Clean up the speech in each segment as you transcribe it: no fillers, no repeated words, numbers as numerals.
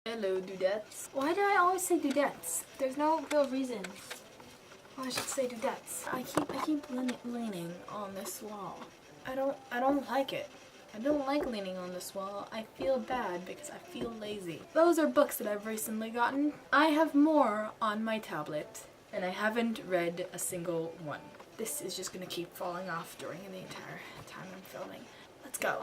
Hello, dudettes. Why do I always say dudettes? There's no real reason why I should say dudettes. I keep leaning on this wall. I don't like it. I don't like leaning on this wall. I feel bad because I feel lazy. Those are books that I've recently gotten. I have more on my tablet, and I haven't read a single one. This is just gonna keep falling off during the entire time I'm filming. Let's go.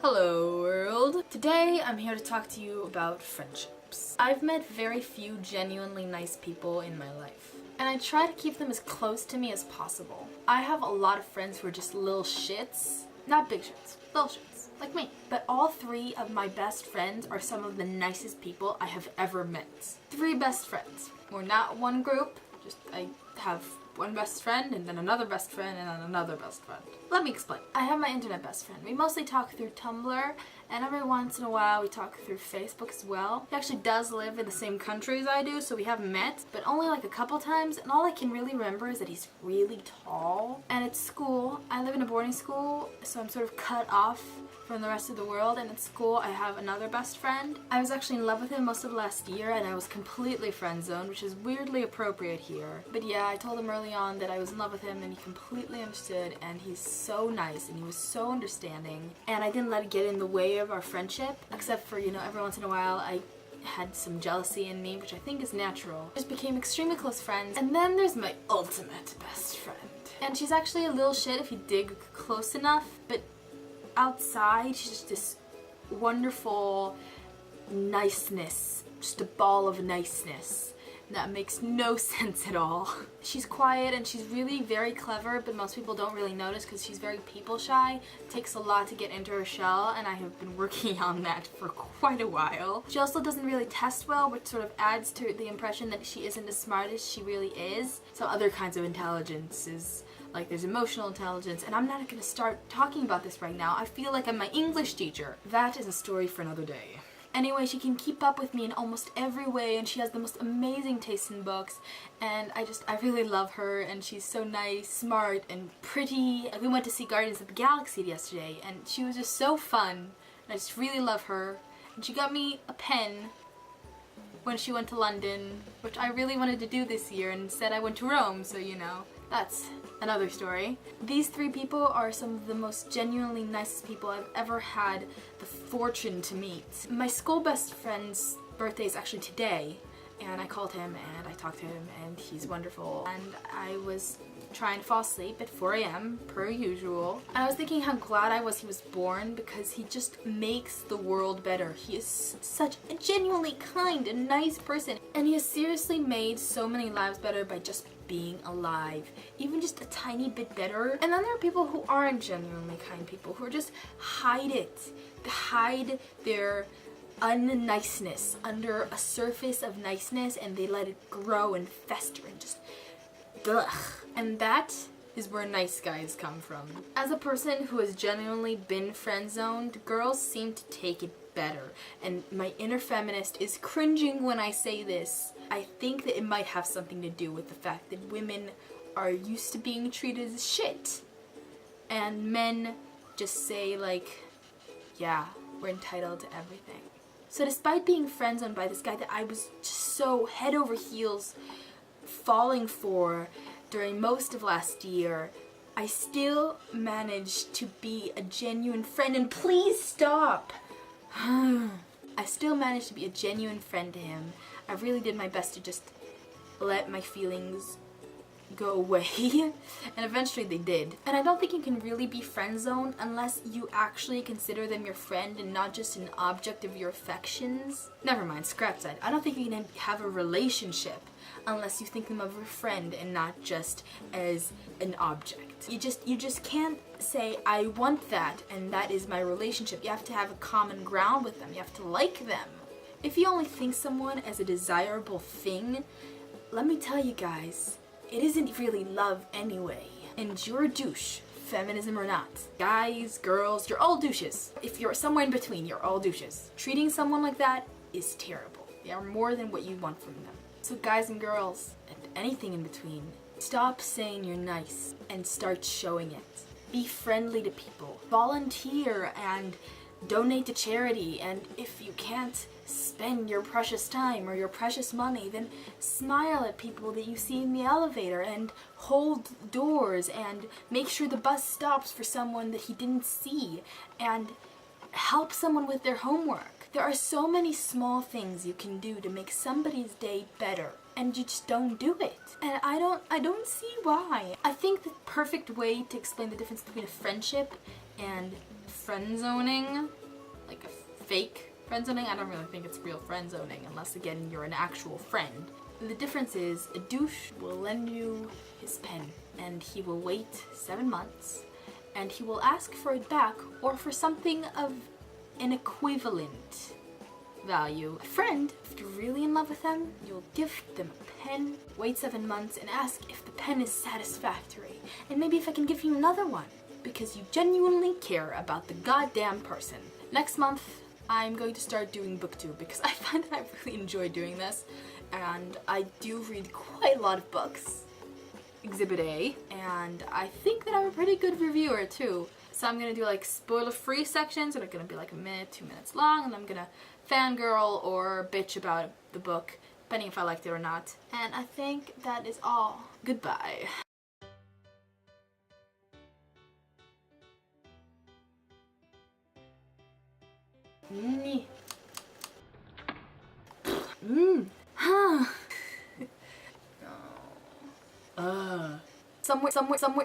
Hello world! Today I'm here to talk to you about friendships. I've met very few genuinely nice people in my life, and I try to keep them as close to me as possible. I have a lot of friends who are just little shits. Not big shits, little shits, like me. But all three of my best friends are some of the nicest people I have ever met. 3 best friends. We're not one group, just I have one best friend, and then another best friend, and then another best friend. Let me explain. I have my internet best friend. We mostly talk through Tumblr, and every once in a while we talk through Facebook as well. He actually does live in the same country as I do, so we have met, but only like a couple times, and all I can really remember is that he's really tall. And at school, I live in a boarding school, so I'm sort of cut off from the rest of the world, and at school I have another best friend. I was actually in love with him most of last year, and I was completely friend-zoned, which is weirdly appropriate here. But yeah, I told him early on that I was in love with him, and he completely understood, and he's so nice, and he was so understanding, and I didn't let it get in the way of our friendship, except for, you know, every once in a while I had some jealousy in me, which I think is natural. Just became extremely close friends. And then there's my ultimate best friend. And she's actually a little shit if you dig close enough, but outside she's just this wonderful niceness, just a ball of niceness that makes no sense at all. She's quiet and she's really very clever, but most people don't really notice because she's very people shy. It takes a lot to get into her shell, and I have been working on that for quite a while. She also doesn't really test well, which sort of adds to the impression that she isn't as smart as she really is. So other kinds of intelligence is like there's emotional intelligence, and I'm not gonna start talking about this right now. I feel like I'm my English teacher. That is a story for another day. Anyway, she can keep up with me in almost every way, and she has the most amazing taste in books, and I really love her, and she's so nice, smart, and pretty. We went to see Guardians of the Galaxy yesterday, and she was just so fun, and I just really love her. And she got me a pen when she went to London, which I really wanted to do this year, and instead I went to Rome, so you know, that's another story. These 3 people are some of the most genuinely nicest people I've ever had the fortune to meet. My school best friend's birthday is actually today, and I called him and I talked to him, and he's wonderful. And I was trying to fall asleep at 4 a.m. per usual. And I was thinking how glad I was he was born, because he just makes the world better. He is such a genuinely kind and nice person, and he has seriously made so many lives better by just being alive, even just a tiny bit better. And then there are people who aren't genuinely kind people, who are just hide their unniceness under a surface of niceness, and they let it grow and fester and just ugh. And that is where nice guys come from. As a person who has genuinely been friend-zoned, girls seem to take it better, and my inner feminist is cringing when I say this. I think that it might have something to do with the fact that women are used to being treated as shit, and men just say like, yeah, we're entitled to everything. So despite being friend-zoned by this guy that I was just so head over heels falling for during most of last year, I still managed to be a genuine friend, and please stop! I still managed to be a genuine friend to him. I really did my best to just let my feelings go away, and eventually they did. And I don't think you can really be friend-zoned unless you actually consider them your friend and not just an object of your affections. Never mind, scratch that. I don't think you can have a relationship unless you think them of a friend and not just as an object. You just can't say, I want that and that is my relationship. You have to have a common ground with them. You have to like them. If you only think someone as a desirable thing, let me tell you guys, it isn't really love anyway. And you're a douche, feminism or not. Guys, girls, you're all douches. If you're somewhere in between, you're all douches. Treating someone like that is terrible. They are more than what you want from them. So guys and girls, and anything in between, stop saying you're nice and start showing it. Be friendly to people. Volunteer and donate to charity, and if you can't spend your precious time or your precious money, then smile at people that you see in the elevator and hold doors and make sure the bus stops for someone that he didn't see and help someone with their homework. There are so many small things you can do to make somebody's day better, and you just don't do it. And I don't see why. I think the perfect way to explain the difference between a friendship and friend zoning, like a fake friend zoning, I don't really think it's real friend zoning unless, again, you're an actual friend. The difference is a douche will lend you his pen and he will wait 7 months and he will ask for it back or for something of an equivalent value. A friend, if you're really in love with them, you'll give them a pen, wait 7 months, and ask if the pen is satisfactory, and maybe if I can give you another one, because you genuinely care about the goddamn person. Next month, I'm going to start doing booktube because I find that I really enjoy doing this, and I do read quite a lot of books. Exhibit A, and I think that I'm a pretty good reviewer too. So I'm gonna do like spoiler-free sections that are gonna be like a minute, 2 minutes long, and I'm gonna fangirl or bitch about the book, depending if I liked it or not. And I think that is all. Goodbye. Somewhere.